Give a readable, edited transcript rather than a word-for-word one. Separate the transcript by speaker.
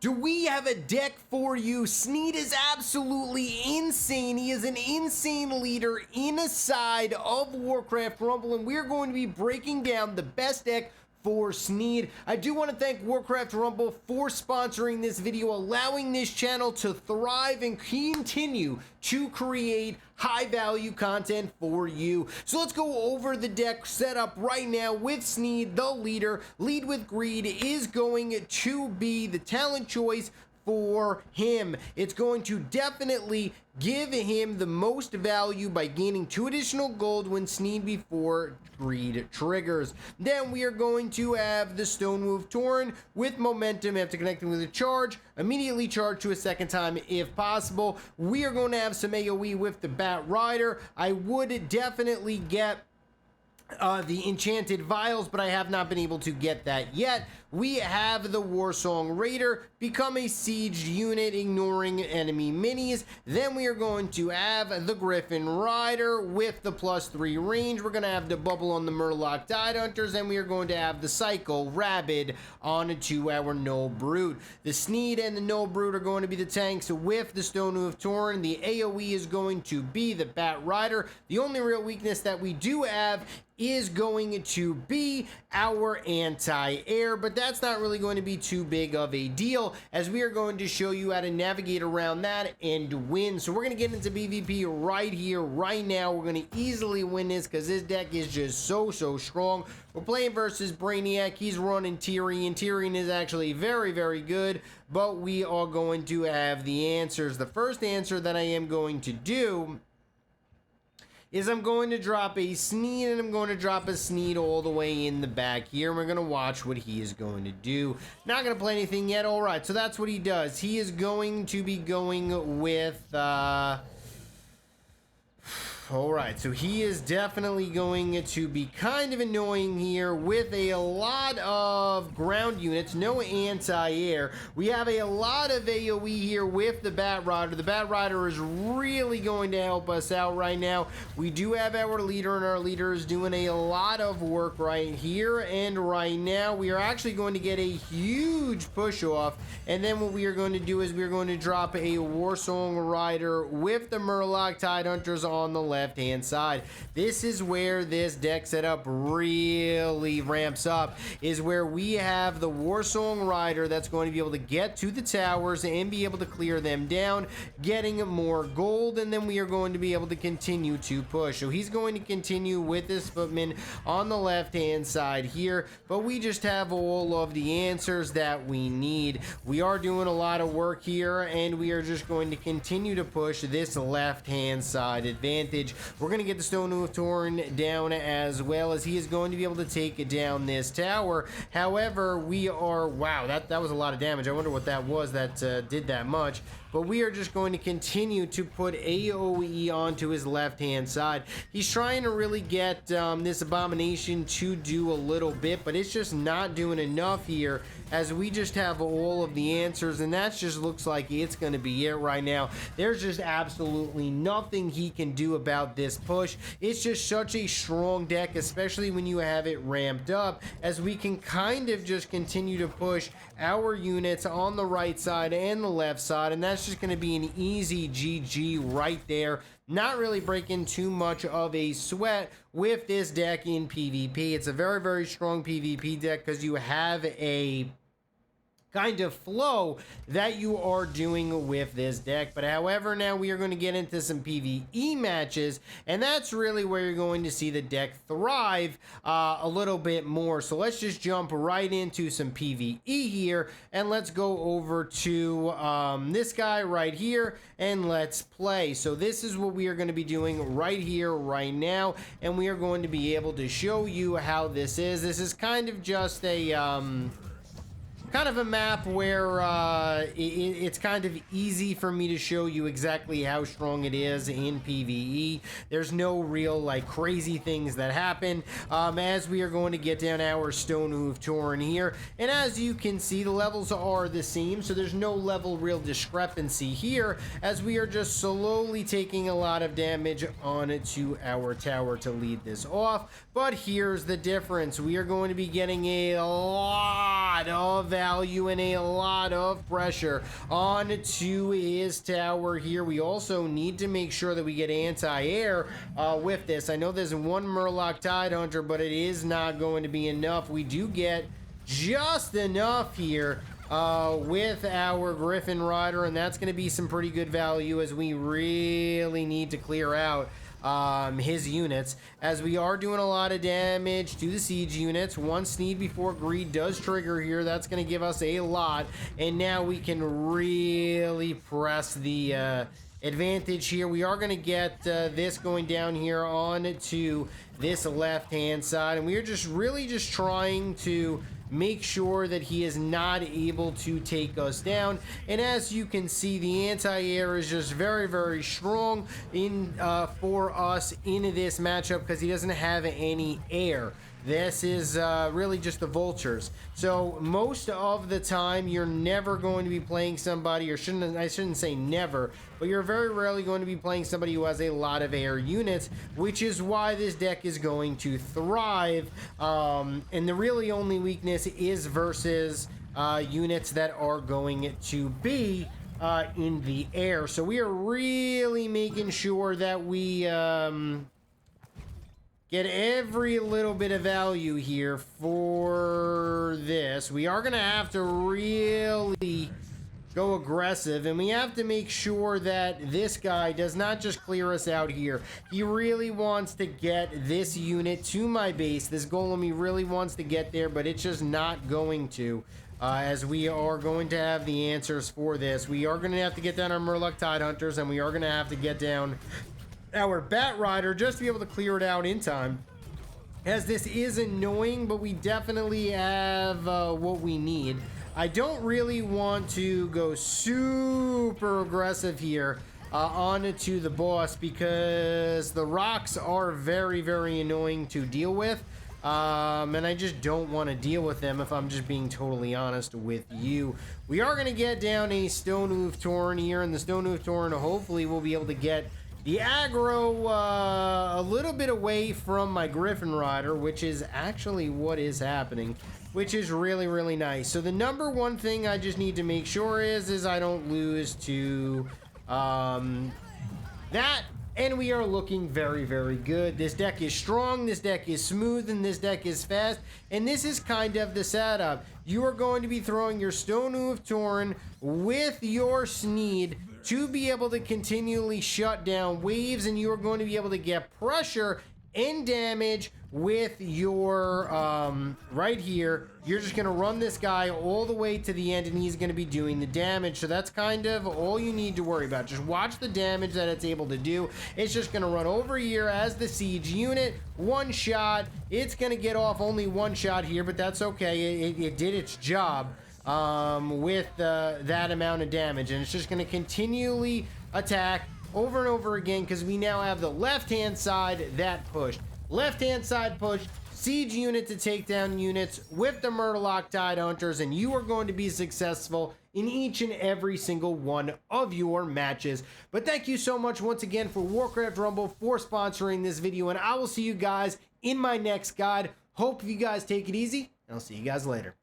Speaker 1: Do we have a deck for you? Sneed is absolutely insane. He is an insane leader inside of Warcraft Rumble, and we're going to be breaking down the best deck for Sneed. I do want to thank Warcraft Rumble for sponsoring this video, allowing this channel to thrive and continue to create high value content for you. So let's go over the deck setup right now with Sneed, the leader. Lead with Greed is going to be the talent choice for him. It's going to definitely give him the most value by gaining 2 additional gold when Sneed before Greed triggers. Then we are going to have the Stone Move Torn with momentum after connecting with a charge. Immediately charge to a second time if possible. We are going to have some AoE with the Bat Rider. I would definitely get the Enchanted Vials, but I have not been able to get that yet. We have the Warsong Raider, become a siege unit, ignoring enemy minis. Then we are going to have the Griffin Rider with the +3 range. We're going to have the Bubble on the Murloc Tidehunters, and we are going to have the Cycle Rabid onto our Null Brute. The Sneed and the Null Brute are going to be the tanks with the Stone Move Torn. The AoE is going to be the Bat Rider. The only real weakness that we do have is going to be our anti-air, but that's not really going to be too big of a deal, as we are going to show you how to navigate around that and win. So we're going to get into PvP right here, right now. We're going to easily win this because this deck is just so strong. We're playing versus Brainiac. He's running Tyrion. Tyrion is actually very, very good, but we are going to have the answers. The first answer that I am going to do is I'm going to drop a Sneed, and I'm going to drop a Sneed all the way in the back here, and we're going to watch what he is going to do. Not going to play anything yet. All right, so that's what he does. He is going to be going with all right, so he is definitely going to be kind of annoying here with a lot of ground units, no anti-air. We have a lot of AoE here with the Bat Rider. The Bat Rider is really going to help us out right now. We do have our leader, and our leader is doing a lot of work right here and right now. We are actually going to get a huge push off, and then what we are going to do is we are going to drop a Warsong Rider with the Murloc Tidehunters on the left-hand side. This is where this deck setup really ramps up, is where we have the Warsong Rider that's going to be able to get to the towers and be able to clear them down, getting more gold, and then we are going to be able to continue to push. So he's going to continue with this footman on the left-hand side here, but we just have all of the answers that we need. We are doing a lot of work here, and we are just going to continue to push this left-hand side advantage. We're going to get the Stone Move Torn down, as well as he is going to be able to take down this tower. However, we are, wow, that was a lot of damage. I wonder what that was that did that much. But we are just going to continue to put AoE onto his left-hand side. He's trying to really get this Abomination to do a little bit, but it's just not doing enough here, as we just have all of the answers, and that just looks like it's going to be it right now. There's just absolutely nothing he can do about this push. It's just such a strong deck, especially when you have it ramped up, as we can kind of just continue to push our units on the right side and the left side, and that's just going to be an easy GG right there. Not really breaking too much of a sweat with this deck in PvP. It's a very, very strong PvP deck because you have a kind of flow that you are doing with this deck. But however, now we are going to get into some PvE matches, and that's really where you're going to see the deck thrive a little bit more. So let's just jump right into some PvE here, and let's go over to this guy right here, and let's play. So this is what we are going to be doing right here, right now, and we are going to be able to show you how this is. This is kind of just a kind of a map where it's kind of easy for me to show you exactly how strong it is in PvE. There's no real like crazy things that happen as we are going to get down our Stone Move Torn here, and as you can see, the levels are the same, so there's no level real discrepancy here, as we are just slowly taking a lot of damage onto our tower to lead this off. But here's the difference: we are going to be getting a lot of value and a lot of pressure onto his tower here. We also need to make sure that we get anti-air with this. I know there's one Murloc Tidehunter, but it is not going to be enough. We do get just enough here with our Griffin Rider, and that's going to be some pretty good value as we really need to clear out his units, as we are doing a lot of damage to the siege units. One Sneed before greed does trigger here. That's going to give us a lot, and now we can really press the advantage here. We are going to get this going down here on to this left hand side, and we are just really just trying to make sure that he is not able to take us down. And as you can see, the anti-air is just very, very strong in for us in this matchup because he doesn't have any air. This is really just the vultures. So most of the time, you're never going to be playing somebody, or I shouldn't say never, but you're very rarely going to be playing somebody who has a lot of air units, which is why this deck is going to thrive. And the really only weakness is versus units that are going to be in the air. So we are really making sure that we get every little bit of value here for this. We are going to have to really go aggressive, and we have to make sure that this guy does not just clear us out here. He really wants to get this unit to my base. This golem, he really wants to get there, but it's just not going to. As we are going to have the answers for this. We are going to have to get down our Murloc Tidehunters, and we are going to have to get down our Bat Rider just to be able to clear it out in time, as this is annoying, but we definitely have what we need. I don't really want to go super aggressive here onto the boss, because the rocks are very, very annoying to deal with, and I just don't want to deal with them, if I'm just being totally honest with you. We are going to get down a Stone Hoof Tauren here, and the Stone Hoof Tauren hopefully will be able to get the aggro a little bit away from my Griffin Rider, which is actually what is happening, which is really, really nice. So the number one thing I just need to make sure is I don't lose to that, and we are looking very, very good. This deck is strong, this deck is smooth, and this deck is fast, and this is kind of the setup. You are going to be throwing your Stone Hoof Tauren with your Sneed to be able to continually shut down waves, and you are going to be able to get pressure and damage with your right here. You're just going to run this guy all the way to the end, and he's going to be doing the damage. So that's kind of all you need to worry about. Just watch the damage that it's able to do. It's just going to run over here as the siege unit, one shot. It's going to get off only one shot here, but that's okay. It did its job with that amount of damage, and it's just going to continually attack over and over again, because we now have the left hand side that pushed, left hand side push, siege unit to take down units with the Murloc Tidehunters, and you are going to be successful in each and every single one of your matches. But thank you so much once again for Warcraft Rumble for sponsoring this video, and I will see you guys in my next guide. Hope you guys take it easy, and I'll see you guys later.